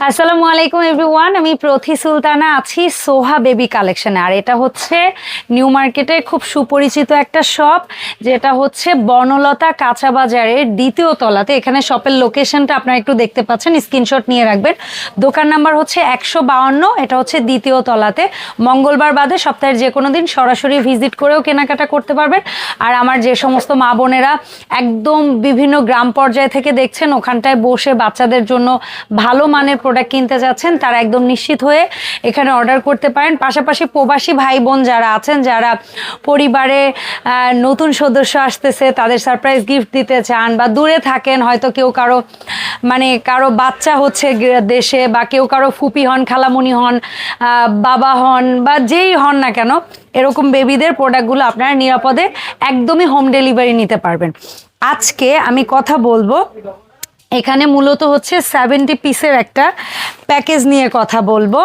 আসসালামু আলাইকুম এভরিওয়ান, আমি প্রথি সুলতানা আছি সোহা বেবি কালেকশনে। আর এটা হচ্ছে নিউ মার্কেটের খুব সুপরিচিত একটা শপ, যেটা হচ্ছে বনলতা কাঁচা বাজারের দ্বিতীয় তলাতে। এখানে শপের লোকেশনটা আপনারা একটু দেখতে পাচ্ছেন, স্ক্রিনশট নিয়ে রাখবেন। দোকান নাম্বার হচ্ছে 152, এটা হচ্ছে দ্বিতীয় তলাতে। মঙ্গলবার বাদে সপ্তাহের যে কোনো দিন সরাসরি ভিজিট করেও কেনাকাটা করতে পারবেন। আর আমার যে সমস্ত মা বোনেরা একদম বিভিন্ন গ্রাম পর্যায় থেকে দেখছেন, ওখানটায় বসে বাচ্চাদের জন্য ভালো মানের প্রোডাক্ট কিনতে যাচ্ছেন, তারা একদম নিশ্চিত হয়ে এখানে অর্ডার করতে পারেন। পাশাপাশি প্রবাসী ভাই বোন যারা আছেন, যারা পরিবারে নতুন সদস্য আসতেছে তাদের সারপ্রাইজ গিফট দিতে চান, বা দূরে থাকেন, হয়তো কেউ কারো বাচ্চা হচ্ছে দেশে, বা কেউ কারো ফুপি হন, খালামুনি হন, বাবা হন, বা যেই হন না কেন, এরকম বেবিদের প্রোডাক্টগুলো আপনারা নিরাপদে একদমই হোম ডেলিভারি নিতে পারবেন। আজকে আমি কথা বলবো এখানে মূলত হচ্ছে 70 পিসের একটা প্যাকেজ নিয়ে কথা বলবো।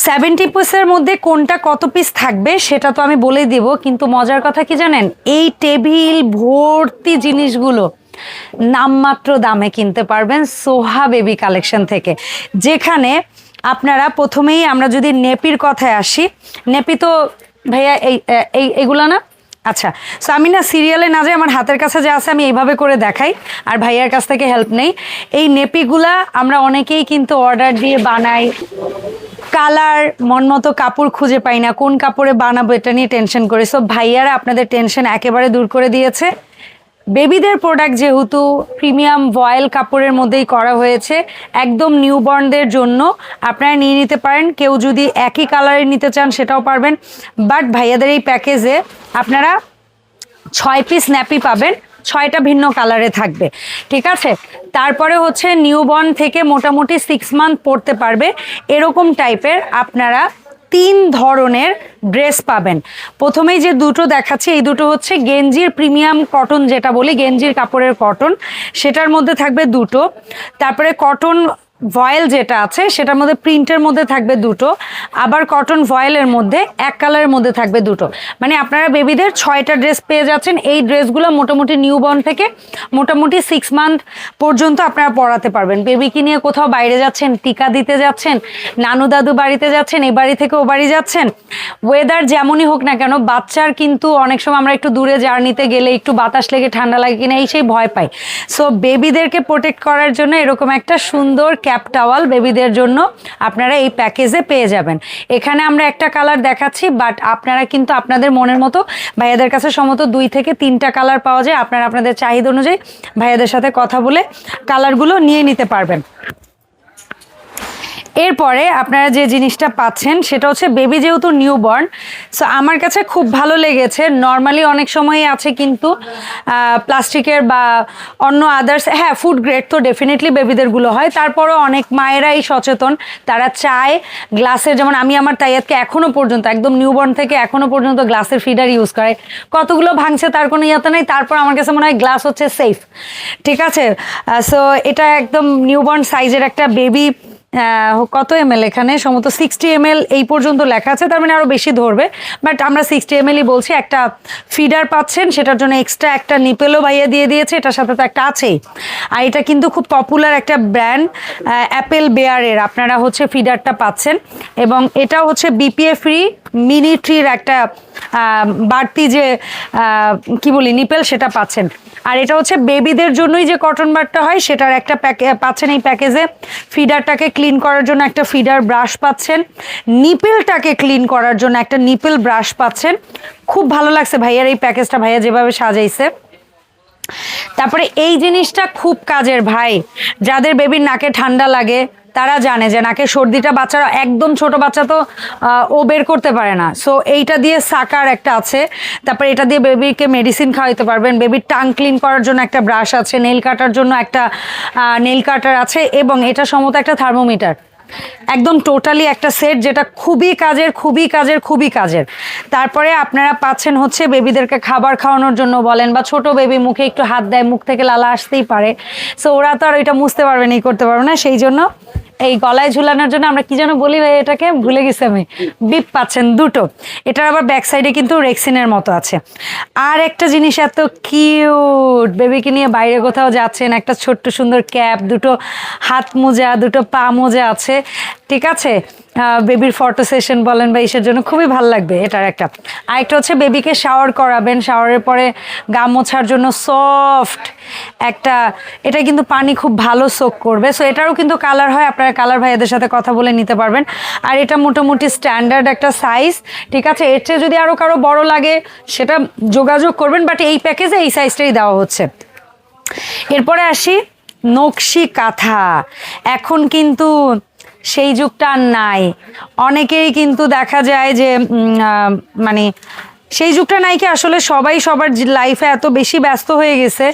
70 পিসের মধ্যে কোনটা কত পিস থাকবে সেটা তো আমি বলে দিব, কিন্তু মজার কথা কি জানেন, এই টেবিল ভর্তি জিনিসগুলো নামমাত্র দামে কিনতে পারবেন সোহা বেবি কালেকশন থেকে। যেখানে আপনারা প্রথমেই, আমরা যদি নেপির কথায় আসি, নেপি তো ভাইয়া এইগুলো না, আচ্ছা। সো আমি না সিরিয়ালে না যাই, আমার হাতের কাছে যা আছে আমি এইভাবে করে দেখাই, আর ভাইয়ার কাছ থেকে হেল্প নেই। এই নেপিগুলা আমরা অনেকেই কিন্তু অর্ডার দিয়ে বানাই, কালার মন মতো কাপড় খুঁজে পাই না, কোন কাপড়ে বানাবো এটা নিয়ে টেনশন করি। সো ভাইয়ারা আপনাদের টেনশন একেবারে দূর করে দিয়েছে। বেবিদের প্রোডাক্ট যেহেতু প্রিমিয়াম ভয়েল কাপড়ের মধ্যেই করা হয়েছে, একদম নিউবর্নদের জন্য আপনারা নিয়ে নিতে পারেন। কেউ যদি একই কালারে নিতে চান সেটাও পারবেন, বাট ভাইয়াদের এই প্যাকেজে আপনারা 6 পিস ন্যাপি পাবেন, 6টা ভিন্ন কালারে থাকবে, ঠিক আছে। তারপরে হচ্ছে নিউবর্ন থেকে মোটামুটি 6 মান্থ পরতে পারবে এরকম টাইপের আপনারা 3 ধরনের ড্রেস পাবেন। প্রথমেই যে দুটো দেখাচ্ছি, এই দুটো হচ্ছে গেঞ্জির প্রিমিয়াম কটন, যেটা বলি গেঞ্জির কাপড়ের কটন, সেটার মধ্যে থাকবে দুটো। তারপরে কটন ভয়েল যেটা আছে সেটার মধ্যে প্রিন্টের মধ্যে থাকবে দুটো, আবার কটন ভয়েলের মধ্যে এক কালারের মধ্যে থাকবে দুটো। মানে আপনারা বেবিদের 6টা ড্রেস পেয়ে যাচ্ছেন। এই ড্রেসগুলো মোটামুটি নিউবর্ন থেকে মোটামুটি 6 মান্থ পর্যন্ত আপনারা পরাতে পারবেন। বেবিকে নিয়ে কোথাও বাইরে যাচ্ছেন, টিকা দিতে যাচ্ছেন, নানু দাদু বাড়িতে যাচ্ছেন, এই বাড়ি থেকে ও বাড়ি যাচ্ছেন, ওয়েদার যেমনই হোক না কেন, বাচ্চার কিন্তু অনেক সময় আমরা একটু দূরে জার্নিতে গেলে একটু বাতাস লেগে ঠান্ডা লাগে কিনা এই সেই ভয় পাই। সো বেবিদেরকে প্রোটেক্ট করার জন্য এরকম একটা সুন্দর ক্যাপ টাওয়াল বেবিদের জন্য আপনারা এই প্যাকেজে পেয়ে যাবেন। এখানে আমরা একটা কালার দেখাচ্ছি, বাট আপনারা কিন্তু আপনাদের মনের মতো, ভাইয়াদের কাছে সম্ভবত 2 থেকে 3টা কালার পাওয়া যায়, আপনারা আপনাদের চাহিদা অনুযায়ী ভাইয়াদের সাথে কথা বলে কালারগুলো নিয়ে নিতে পারবেন। এরপরে আপনারা যে জিনিসটা পাচ্ছেন সেটা হচ্ছে বেবি যেহেতু নিউবর্ন, সো আমার কাছে খুব ভালো লেগেছে। নর্মালি অনেক সময় আছে কিন্তু প্লাস্টিকের বা অন্য আদার্স, হ্যাঁ ফুড গ্রেড তো ডেফিনেটলি বেবিদেরগুলো হয়, তারপরও অনেক মায়েরাই সচেতন, তারা চায় গ্লাসের, যেমন আমি আমার তাইয়াদকে এখনও পর্যন্ত একদম নিউবর্ন থেকে এখনও পর্যন্ত গ্লাসের ফিডার ইউজ করে। কতগুলো ভাঙছে তার কোনো ইয়াতে নেই, তারপর আমার কাছে মনে হয় গ্লাস হচ্ছে সেফ, ঠিক আছে। সো এটা একদম নিউবর্ন সাইজের একটা বেবি, কত ml এখানে সম্ভবত 60 ml এই পর্যন্ত লেখা আছে, তার মানে আরও বেশি ধরবে, বাট আমরা 60 ml বলছি। একটা ফিডার পাচ্ছেন, সেটার জন্য এক্সট্রা একটা নিপেলও ভাইয়া দিয়ে দিয়েছে, এটার সাথে তো একটা আছেই। আর এটা কিন্তু খুব পপুলার একটা ব্র্যান্ড অ্যাপেল বেয়ারের আপনারা হচ্ছে ফিডারটা পাচ্ছেন, এবং এটাও হচ্ছে বিপিএ ফ্রি মিনি ট্রির একটা বাড়তি যে কি বলি নিপেল সেটা পাচ্ছেন। আর এটা হচ্ছে বেবিদের জন্যই যে কটন বারটা হয় সেটার একটা পাচ্ছেন এই প্যাকেজে। ফিডারটাকে ক্লিন করার জন্য একটা ফিডার ব্রাশ পাচ্ছেন, নিপেলটাকে ক্লিন করার জন্য একটা নিপেল ব্রাশ পাচ্ছেন। খুব ভালো লাগছে ভাইয়ার এই প্যাকেজটা, ভাইয়া যেভাবে সাজাইছে। তারপরে এই জিনিসটা খুব কাজের ভাই, যাদের বেবির নাকে ঠান্ডা লাগে তারা জানে যে নাকে সর্দিটা, বাচ্চারা একদম ছোট বাচ্চা তো ও বের করতে পারে না, সো এইটা দিয়ে সাকার একটা আছে। তারপরে এটা দিয়ে বেবিকে মেডিসিন খাওয়াইতে পারবেন। বেবির টাং ক্লিন করার জন্য একটা ব্রাশ আছে, নেল কাটার জন্য একটা নেল কাটার আছে, এবং এটা সম্ভবত একটা থার্মোমিটার। একদম টোটালি একটা সেট, যেটা খুবই কাজের, খুবই কাজের, খুবই কাজের। তারপরে আপনারা পাচ্ছেন হচ্ছে বেবিদেরকে খাবার খাওয়ানোর জন্য বলেন, বা ছোট বেবি মুখে একটু হাত দেয়, মুখ থেকে লালা আসতেই পারে, সো ওরা তো আর ওইটা মুছতে পারবে না, করতে পারবে না, সেই জন্য এই গলায় ঝুলানোর জন্য আমরা কি যেন বলি ভাই, এটাকে ভুলে গেছি আমি। বিপ পাচ্ছেন দুটো। এটার আবার ব্যাক সাইডে কিন্তু রেক্সিনের মতো আছে। আর একটা জিনিস এত কিউট, বেবিকে নিয়ে বাইরে কোথাও যাচ্ছেন, একটা ছোট্ট সুন্দর ক্যাপ, দুটো হাত মোজা, দুটো পা মোজা আছে, ঠিক আছে। বেবির ফটো সেশন বলেন বা ইসের জন্য খুবই ভালো লাগবে এটার একটা। আরেকটা হচ্ছে বেবিকে শাওয়ার করাবেন, শাওয়ারের পরে গা মোছার জন্য সফট একটা, এটা কিন্তু পানি খুব ভালো সোক করবে। সো এটারও কিন্তু কালার হয়, আপনারা কালার ভাইয়াদের সাথে কথা বলে নিতে পারবেন। আর এটা মোটামুটি স্ট্যান্ডার্ড একটা সাইজ, ঠিক আছে। এর চেয়ে যদি আরও কারো বড় লাগে সেটা যোগাযোগ করবেন, বাট এই প্যাকেজে এই সাইজটাই দেওয়া হচ্ছে। এরপরে আসি নকশি কাঁথা। এখন কিন্তু সেই যুগটা আর নাই। অনেকেই কিন্তু দেখা যায় যে মানে সেই যুগটা নাই কি, আসলে সবাই সবার লাইফে এত বেশি ব্যস্ত হয়ে গেছে।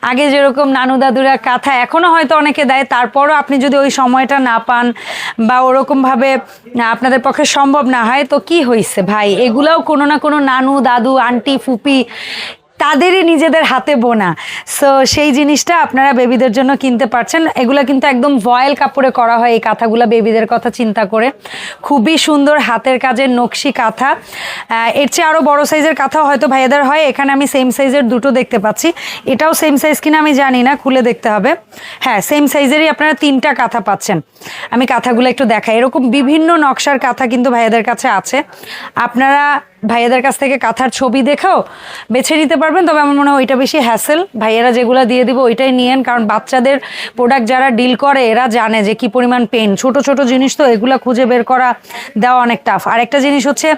আগে যেরকম নানু দাদুরা কাঁথা এখনও হয়তো অনেকে দেয়, তারপরও আপনি যদি ওই সময়টা না পান বা ওরকমভাবে আপনাদের পক্ষে সম্ভব না হয়, তো কি হয়েছে ভাই, এগুলাও কোনো না কোনো নানু দাদু আন্টি ফুপি তাদেরই নিজেদের হাতে বোনা। সো সেই জিনিসটা আপনারা বেবিদের জন্য কিনতে পারছেন। এগুলো কিন্তু একদম ভয়েল কাপড়ে করা হয় এই কাঁথাগুলো, বেবিদের কথা চিন্তা করে। খুবই সুন্দর হাতের কাজের নকশি কাঁথা। এর চেয়ে আরও বড় সাইজের কাঁথা হয়তো ভাইয়াদের হয়। এখানে আমি সেম সাইজের দুটো দেখতে পাচ্ছি। এটাও সেম সাইজ কিনা আমি জানি না, খুলে দেখতে হবে। হ্যাঁ, সেম সাইজেরই আপনারা 3টা কাঁথা পাচ্ছেন। আমি কাঁথাগুলো একটু দেখাই। এরকম বিভিন্ন নকশার কাঁথা কিন্তু ভাইয়াদের কাছে আছে। আপনারা ভাইয়াদের কাছ থেকে কাঁথার ছবি দেখেও বেছে নিতে পারবেন। তবে আমার মনে হয় ওইটা বেশি হ্যাসেল, ভাইয়ারা যেগুলো দিয়ে দিব ওইটাই নিয়েন। কারণ বাচ্চাদের প্রোডাক্ট যারা ডিল করে এরা জানে যে কি পরিমাণ পেন, ছোট ছোট জিনিস তো এগুলো খুঁজে বের করা দেওয়া অনেক টাফ। আর একটা জিনিস হচ্ছে,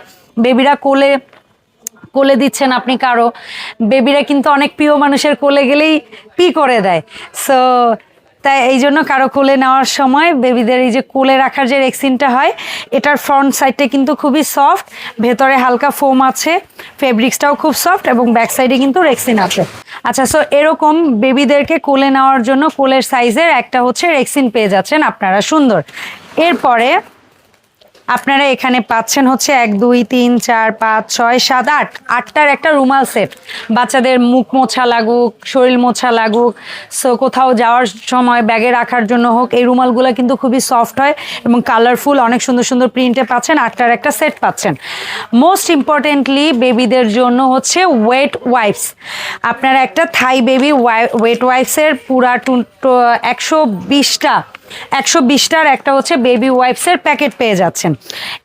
বেবিরা কোলে দিচ্ছেন আপনি কারো, বেবিরা কিন্তু অনেক প্রিয় মানুষের কোলে গেলেই পি করে দেয়। সো তাই এই জন্য কারো কোলে নেওয়ার সময় বেবিদের এই যে কোলে রাখার যে রেক্সিনটা হয়, এটার ফ্রন্ট সাইডটা কিন্তু খুবই সফট, ভেতরে হালকা ফোম আছে, ফেব্রিক্সটাও খুব সফট এবং ব্যাক সাইডে কিন্তু রেক্সিন আছে। আচ্ছা, সো এরকম বেবিদেরকে কোলে নেওয়ার জন্য কোলের সাইজের একটা হচ্ছে রেক্সিন পেয়ে যাচ্ছেন আপনারা, সুন্দর। এরপরে আপনারা এখানে পাচ্ছেন হচ্ছে 1 2 3 4 5 6 7 8 8টার একটা রুমাল সেট। বাচ্চাদের মুখ মোছা লাগুক, শরীর মোছা লাগুক, সো কোথাও যাওয়ার সময় ব্যাগে রাখার জন্য হোক, এই রুমালগুলো কিন্তু খুবই সফট হয় এবং কালারফুল, অনেক সুন্দর সুন্দর প্রিন্টে পাচ্ছেন। 8টার একটা সেট পাচ্ছেন। মোস্ট ইম্পর্টেন্টলি বেবিদের জন্য হচ্ছে ওয়েট ওয়াইপস। আপনারা একটা থাই বেবি ওয়েট ওয়াইপসের পুরা 120টার একটা হচ্ছে বেবি ওয়াইপসের প্যাকেট পেয়ে যাচ্ছেন।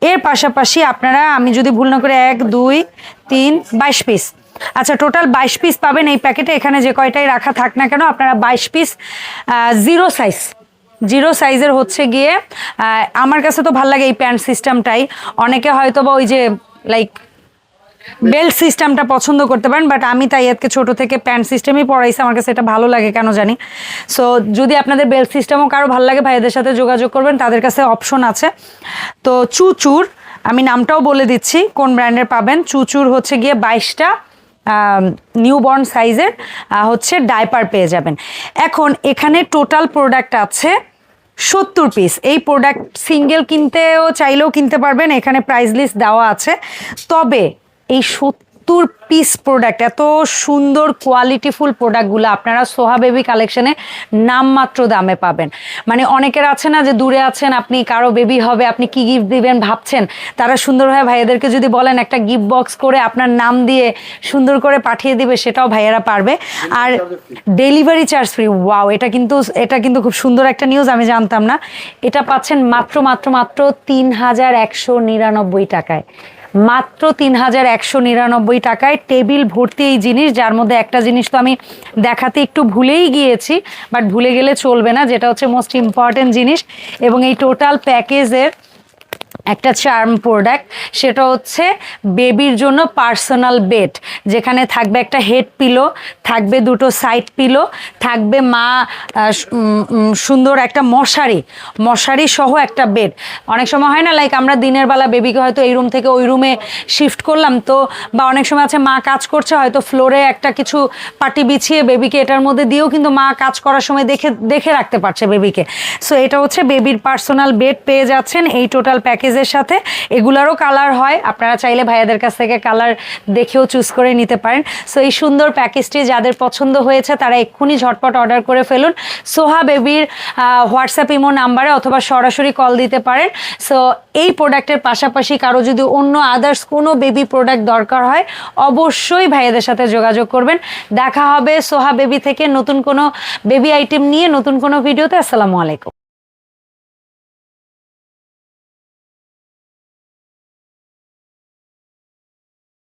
এর পাশাপাশি আপনারা, আমি যদি ভুল না করে 1 2 3 22 পিস, আচ্ছা টোটাল 22 পিস পাবেন এই প্যাকেটে। এখানে যে কয়টাই রাখা থাক না কেন, আপনারা 22 পিস জিরো সাইজের হচ্ছে গিয়ে, আমার কাছে তো ভালো লাগে এই প্যান্ট সিস্টেমটাই। অনেকে হয়তো বা ওই যে লাইক বেল্ট সিস্টেমটা পছন্দ করতে পারেন, বাট আমি তাই আজকে ছোট থেকে প্যান্ট সিস্টেমই পরাইছি, আমার কাছে এটা ভালো লাগে কেন জানি। সো যদি আপনাদের বেল্ট সিস্টেমও কারো ভালো লাগে, ভাইদের সাথে যোগাযোগ করবেন, তাদের কাছে অপশন আছে। তো চুচুর, আমি নামটাও বলে দিচ্ছি কোন ব্র্যান্ডের পাবেন। চুচুর হচ্ছে গিয়ে 22টা নিউবর্ন সাইজের হচ্ছে ডাইপার পেয়ে যাবেন। এখন এখানে টোটাল প্রোডাক্ট আছে 70 পিস। এই প্রোডাক্ট সিঙ্গেল কিনতেও চাইলেও কিনতে পারবেন, এখানে প্রাইস লিস্ট দেওয়া আছে। তবে এই 70 পিস প্রোডাক্ট, এত সুন্দর কোয়ালিটিফুল প্রোডাক্টগুলো আপনারা সোহা বেবি কালেকশনে নামমাত্র দামে পাবেন। মানে অনেকের আছে না যে দূরে আছেন, আপনি কারো বেবি হবে, আপনি কি গিফট দিবেন ভাবছেন, তারা সুন্দরভাবে ভাইয়াদেরকে যদি বলেন একটা গিফট বক্স করে আপনার নাম দিয়ে সুন্দর করে পাঠিয়ে দিবে, সেটাও ভাইয়ারা পারবে। আর ডেলিভারি চার্জ ফ্রি। ওয়াও, এটা কিন্তু খুব সুন্দর একটা নিউজ, আমি জানতাম না। এটা পাচ্ছেন মাত্র 3199 টাকায়। মাত্র 3199 টাকায় টেবিল ভর্তি এই জিনিস, যার মধ্যে একটা জিনিস তো আমি দেখাতে একটু ভুলেই গিয়েছি, বাট ভুলে গেলে চলবে না, যেটা হচ্ছে মোস্ট ইম্পর্টেন্ট জিনিস। এবং এই টোটাল প্যাকেজের একটা চার্ম প্রোডাক্ট, সেটা হচ্ছে বেবির জন্য পার্সোনাল বেড, যেখানে থাকবে একটা হেড পিলো, থাকবে দুটো সাইড পিলো, থাকবে সুন্দর একটা মশারি সহ একটা বেড। অনেক সময় হয় না, লাইক আমরা দিনের বেলা বেবিকে হয়তো এই রুম থেকে ওই রুমে শিফট করলাম, তো বা অনেক সময় আছে মা কাজ করছে, হয়তো ফ্লোরে একটা কিছু পাটি বিছিয়ে বেবিকে এটার মধ্যে দিয়েও কিন্তু মা কাজ করার সময় দেখে রাখতে পারছে বেবিকে। সো এটা হচ্ছে বেবির পার্সোনাল বেড পেয়ে যাচ্ছেন এই টোটাল প্যাকেজে। সাইজের সাথে। এগুলারও কালার হয়, আপনারা চাইলে ভাইয়াদের কাছ থেকে কালার দেখেও চুজ করে নিতে পারেন। সো এই সুন্দর প্যাকেজটি যাদের পছন্দ হয়েছে তারা এক্ষুনি ঝটপট অর্ডার করে ফেলুন সোহা বেবির হোয়াটসঅ্যাপ ইমো নাম্বারে, অথবা সরাসরি কল দিতে পারেন। সো এই প্রোডাক্টের পাশাপাশি কারো যদি অন্য আদার্স কোনো বেবি প্রোডাক্ট দরকার হয় অবশ্যই ভাইয়াদের সাথে যোগাযোগ করবেন। দেখা হবে সোহা বেবি থেকে নতুন কোনো বেবি আইটেম নিয়ে নতুন কোনো ভিডিওতে। আসসালামু আলাইকুম।